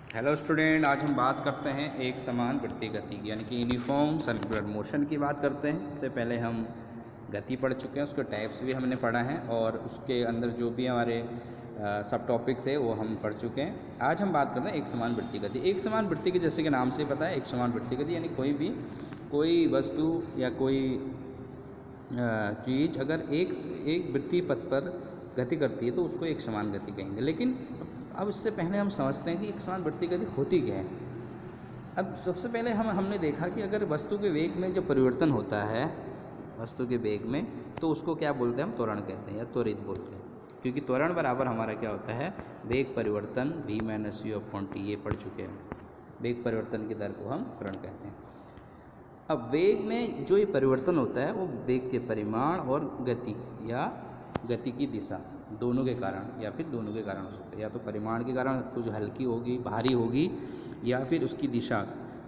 Hello student, आज हम बात करते हैं एक समान वृत्तीय गति की, यानी कि यूनिफॉर्म सर्कुलर मोशन की बात करते हैं। इससे पहले हम गति पढ़ चुके हैं, उसके टाइप्स भी हमने पढ़ा है और उसके अंदर जो भी हमारे सब टॉपिक थे वो हम पढ़ चुके हैं। आज हम बात करते हैं एक समान वृत्तीय गति। एक समान वृत्तीय गति जैसे कि नाम से पता है, एक समान वृत्तीय गति यानी कोई वस्तु या कोई चीज़ अगर एक वृत्तीय पथ पर गति करती है तो उसको एक समान गति कहेंगे। लेकिन अब इससे पहले हम समझते हैं कि एक समान वृत्तीय गति होती क्या है। अब सबसे पहले हमने देखा कि अगर वस्तु के वेग में जब परिवर्तन होता है, वस्तु के वेग में, तो उसको क्या बोलते हैं, हम त्वरण कहते हैं या त्वरित बोलते हैं। क्योंकि त्वरण बराबर हमारा क्या होता है, वेग परिवर्तन v - u/t। ये पढ़ चुके हैं, वेग परिवर्तन की दर को हम त्वरण कहते हैं। अब वेग में जो ये परिवर्तन होता है वो वेग के परिमाण और गति या गति की दिशा दोनों के कारण या फिर दोनों के कारण हो सकता है। या तो परिमाण के कारण कुछ हल्की होगी, भारी होगी, या फिर उसकी दिशा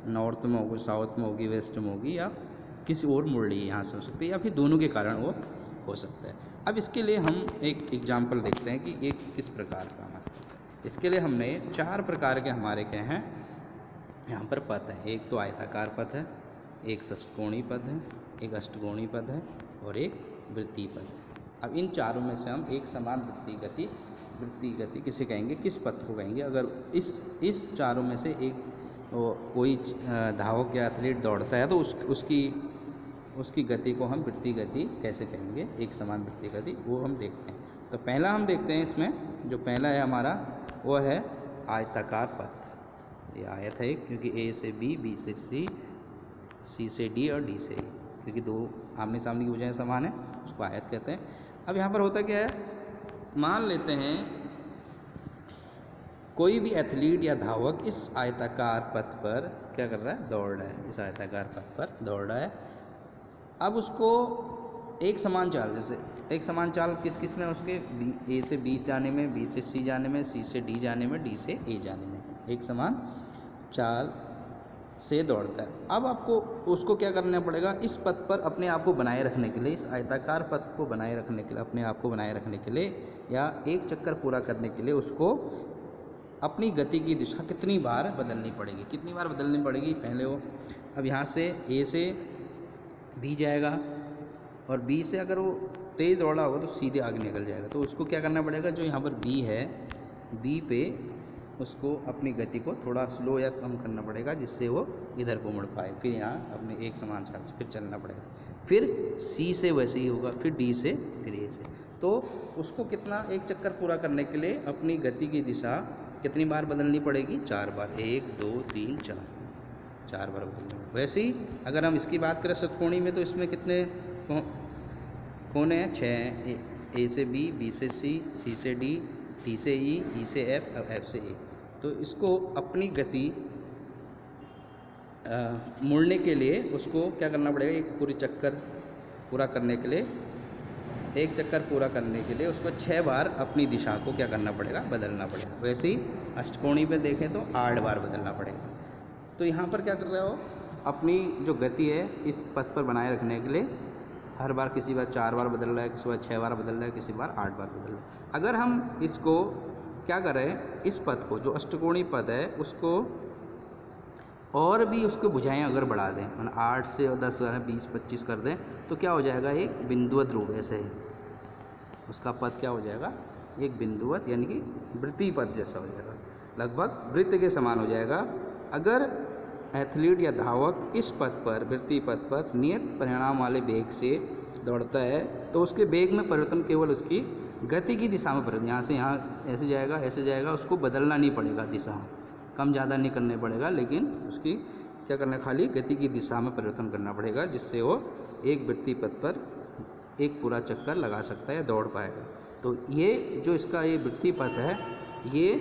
नॉर्थ में होगी, साउथ में होगी, वेस्ट में होगी, या किसी और मुड़ रही है यहाँ से हो सकती है, या फिर दोनों के कारण वो हो सकता है। अब इसके लिए हम एक एग्जाम्पल देखते हैं कि ये किस प्रकार का हमारा। इसके लिए हमने 4 प्रकार के हमारे क्या हैं यहाँ पर पथ हैं। एक तो आयताकार पथ है, एक षटकोणीय पद है, एक अष्टकोणीय पद है और एक वृत्तीय पद है। अब इन चारों में से हम एक समान वृत्तीय गति किसे कहेंगे, किस पथ को कहेंगे। अगर इस चारों में से एक कोई धावक या एथलीट दौड़ता है तो उसकी गति को हम वृत्तीय गति कैसे कहेंगे, एक समान वृत्तीय गति, वो हम देखते हैं। तो पहला हम देखते हैं, इसमें जो पहला है हमारा वो है आयताकार पथ। ये आयत है क्योंकि ए से बी, बी से सी, सी से डी और डी से ए, क्योंकि दो आमने सामने की भुजाएं समान है, उसको आयत कहते हैं। अब यहाँ पर होता क्या है, मान लेते हैं कोई भी एथलीट या धावक इस आयताकार पथ पर क्या कर रहा है, दौड़ रहा है, इस आयताकार पथ पर दौड़ रहा है। अब उसको एक समान चाल, जैसे एक समान चाल किस किस में, उसके ए से बी जाने में, बी से सी जाने में, सी से डी जाने में, डी से ए जाने में, एक समान चाल से दौड़ता है। अब आपको उसको क्या करना पड़ेगा, इस पथ पर अपने आप को बनाए रखने के लिए, इस आयताकार पथ को बनाए रखने के लिए, अपने आप को बनाए रखने के लिए या एक चक्कर पूरा करने के लिए उसको अपनी गति की दिशा कितनी बार बदलनी पड़ेगी, कितनी बार बदलनी पड़ेगी। पहले वो अब यहाँ से ए से बी जाएगा और बी से अगर वो तेज़ दौड़ा होगा तो सीधे आगे निकल जाएगा। तो उसको क्या करना पड़ेगा, जो यहाँ पर बी है, बी पे उसको अपनी गति को थोड़ा स्लो या कम करना पड़ेगा जिससे वो इधर को मुड़ पाए। फिर यहाँ अपने एक समान चाल से फिर चलना पड़ेगा। फिर सी से वैसे ही होगा, फिर डी से, फिर ए से। तो उसको कितना, एक चक्कर पूरा करने के लिए अपनी गति की दिशा कितनी बार बदलनी पड़ेगी, 4 बार। 1 2 3 4 बार बदलनी पड़ेगी। वैसे ही अगर हम इसकी बात करें षटकोणी में, तो इसमें कितने कोने हैं, 6। ए से बी, बी से सी, सी से डी, डी से ई से एफ और एफ से ए। तो इसको अपनी गति मुड़ने के लिए उसको क्या करना पड़ेगा, एक पूरी चक्कर पूरा करने के लिए, एक चक्कर पूरा करने के लिए उसको 6 बार अपनी दिशा को क्या करना पड़ेगा, बदलना पड़ेगा। वैसे ही अष्टकोणी पे देखें तो 8 बार बदलना पड़ेगा। तो यहाँ पर क्या कर रहे हो, अपनी जो गति है इस पथ पर बनाए रखने के लिए हर बार किसी बार 4 बार बदल रहा है, किसी बार 6 बार बदल रहा है, किसी बार 8 बार बदल रहा है। अगर हम इसको क्या करें, इस पथ को जो अष्टकोणीय पद है उसको और भी उसको भुजाएं अगर बढ़ा दें, मतलब 8 से 10 20 25 कर दें, तो क्या हो जाएगा, एक बिंदुवत रूप ऐसे ही उसका पद क्या हो जाएगा, एक बिंदुवत यानी कि वृत्तीय पद जैसा हो जाएगा, लगभग वृत्त के समान हो जाएगा। अगर एथलीट या धावक इस पथ पर, वृत्तीय पथ पर नियत परिणाम वाले वेग से दौड़ता है तो उसके वेग में परिवर्तन केवल उसकी गति की दिशा में परिवर्तन, यहाँ से यहाँ ऐसे जाएगा, ऐसे जाएगा, उसको बदलना नहीं पड़ेगा, दिशा कम ज़्यादा नहीं करने पड़ेगा, लेकिन उसकी क्या करना, खाली गति की दिशा में परिवर्तन करना पड़ेगा, जिससे वो एक वृत्तीय पथ पर एक पूरा चक्कर लगा सकता है, दौड़ पाएगा। तो ये जो इसका ये वृत्तीय पथ है, ये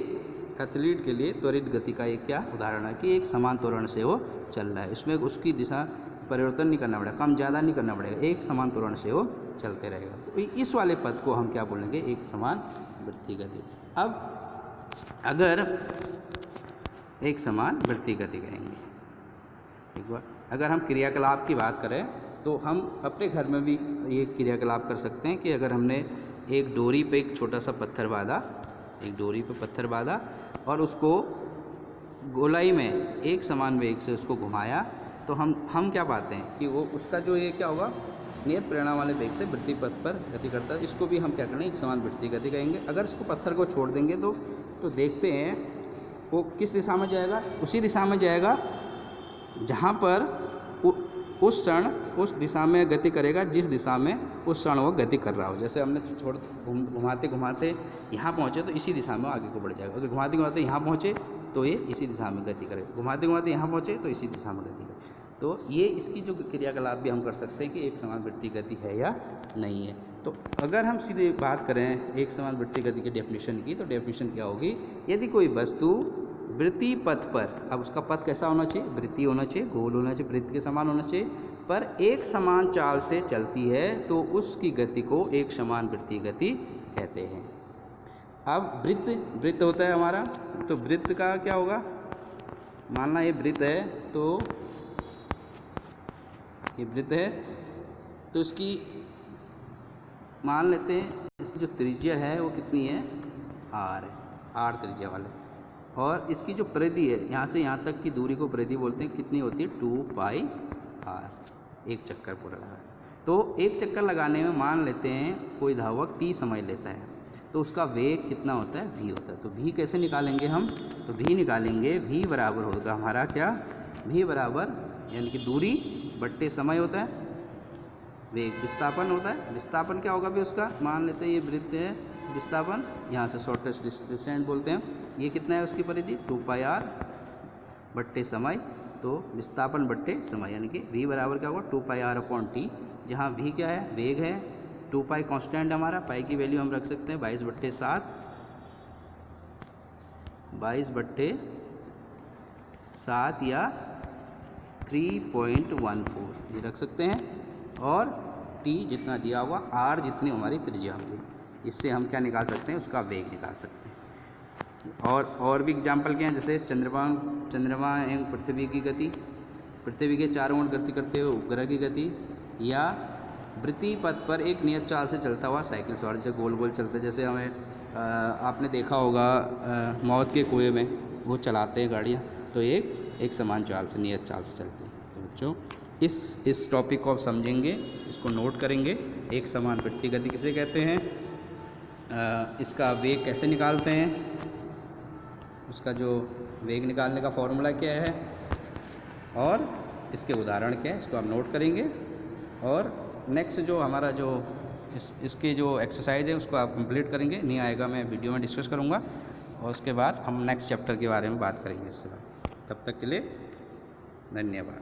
एथलीट के लिए त्वरित गति का एक क्या उदाहरण है कि एक समान त्वरण से वो चल रहा है, इसमें उसकी दिशा परिवर्तन नहीं करना पड़ेगा, कम ज़्यादा नहीं करना पड़ेगा, एक समान त्वरण से वो चलते रहेगा। तो इस वाले पथ को हम क्या बोलेंगे, एक समान वृत्तीय गति। अब अगर एक समान वृत्तीय गति कहेंगे, एक बार अगर हम क्रियाकलाप की बात करें तो हम अपने घर में भी ये क्रियाकलाप कर सकते हैं कि अगर हमने एक डोरी पे एक छोटा सा पत्थर बांधा, एक डोरी पे पत्थर बांधा और उसको गोलाई में एक समान वेग से उसको घुमाया तो हम क्या पाते हैं कि वो उसका जो ये क्या होगा, नियत परिणाम वाले वेग से वृत्ति पथ पर गति करता है। इसको भी हम क्या करेंगे, एक समान वृत्ति गति कहेंगे। अगर इसको पत्थर को छोड़ देंगे तो देखते हैं वो किस दिशा में जाएगा, उसी दिशा में जाएगा जहाँ पर उस क्षण उस दिशा में गति करेगा जिस दिशा में उस क्षण वो गति कर रहा हो। जैसे हमने घुमाते घुमाते यहाँ पहुँचे तो इसी दिशा में आगे को बढ़ जाएगा। अगर घुमाते घुमाते यहाँ पहुँचे तो ये इसी दिशा में गति करेगा, घुमाते घुमाते यहाँ पहुँचे तो इसी दिशा में गति करेगा। तो ये इसकी जो क्रियाकलाप भी हम कर सकते हैं कि एक समान वृत्ति गति है या नहीं है। तो अगर हम सीधे बात करें एक समान वृत्ति गति की डेफिनेशन की, तो डेफिनेशन क्या होगी, यदि कोई वस्तु वृत्ति पथ पर, अब उसका पथ कैसा होना चाहिए, वृत्ति होना चाहिए, गोल होना चाहिए, वृत्त के समान होना चाहिए, पर एक समान चाल से चलती है तो उसकी गति को एक समान वृत्ति गति कहते हैं। अब वृत्त होता है हमारा, तो वृत्त का क्या होगा, मानना ये वृत्त है, तो ये वृत्त है तो इसकी मान लेते हैं इसकी जो त्रिज्या है वो कितनी है, आर त्रिज्या वाले, और इसकी जो परिधि है यहाँ से यहाँ तक की दूरी को परिधि बोलते हैं, कितनी होती है 2πr, एक चक्कर पूरा लगा। तो एक चक्कर लगाने में मान लेते हैं कोई धावक t समय लेता है, तो उसका वेग कितना होता है, v होता है। तो v कैसे निकालेंगे हम, तो v निकालेंगे, v बराबर होगा हमारा क्या, v बराबर यानी कि दूरी बट्टे समय होता है, वेग विस्थापन होता है। विस्थापन क्या होगा भी उसका, मान लेते हैं ये वृत्त है, विस्थापन यहाँ से शॉर्टेस्ट डिस्टेंस बोलते हैं, ये कितना है उसकी परिधि 2πr बट्टे समय, तो विस्थापन बट्टे समय यानी कि v बराबर क्या होगा 2πr/t, जहाँ v क्या है, वेग है, 2π कांस्टेंट हमारा, पाई की वैल्यू हम रख सकते हैं 22/7, 22/7 या 3.14 ये रख सकते हैं, और t जितना दिया हुआ, r जितनी हमारी त्रिज्या होगी, इससे हम क्या निकाल सकते हैं, उसका वेग निकाल सकते हैं। और भी एग्जाम्पल क्या हैं, जैसे चंद्रमा एवं पृथ्वी की गति, पृथ्वी के चारों ओर गति करते हुए उपग्रह की गति, या वृत्ति पथ पर एक नियत चाल से चलता हुआ साइकिल सवार, जैसे गोल गोल चलते, जैसे हमें आपने देखा होगा मौत के कुएं में वो चलाते हैं गाड़ियाँ, तो एक समान चाल से, नियत चाल से चलते हैं। तो बच्चों इस टॉपिक को आप समझेंगे, इसको नोट करेंगे, एक समान वृत्ति गति किसे कहते हैं, इसका वेग कैसे निकालते हैं, उसका जो वेग निकालने का फॉर्मूला क्या है, और इसके उदाहरण क्या है, इसको आप नोट करेंगे। और नेक्स्ट जो हमारा जो इसके जो एक्सरसाइज है उसको आप कंप्लीट करेंगे, नहीं आएगा मैं वीडियो में डिस्कस करूँगा, और उसके बाद हम नेक्स्ट चैप्टर के बारे में बात करेंगे इससे। तब तक के लिए धन्यवाद।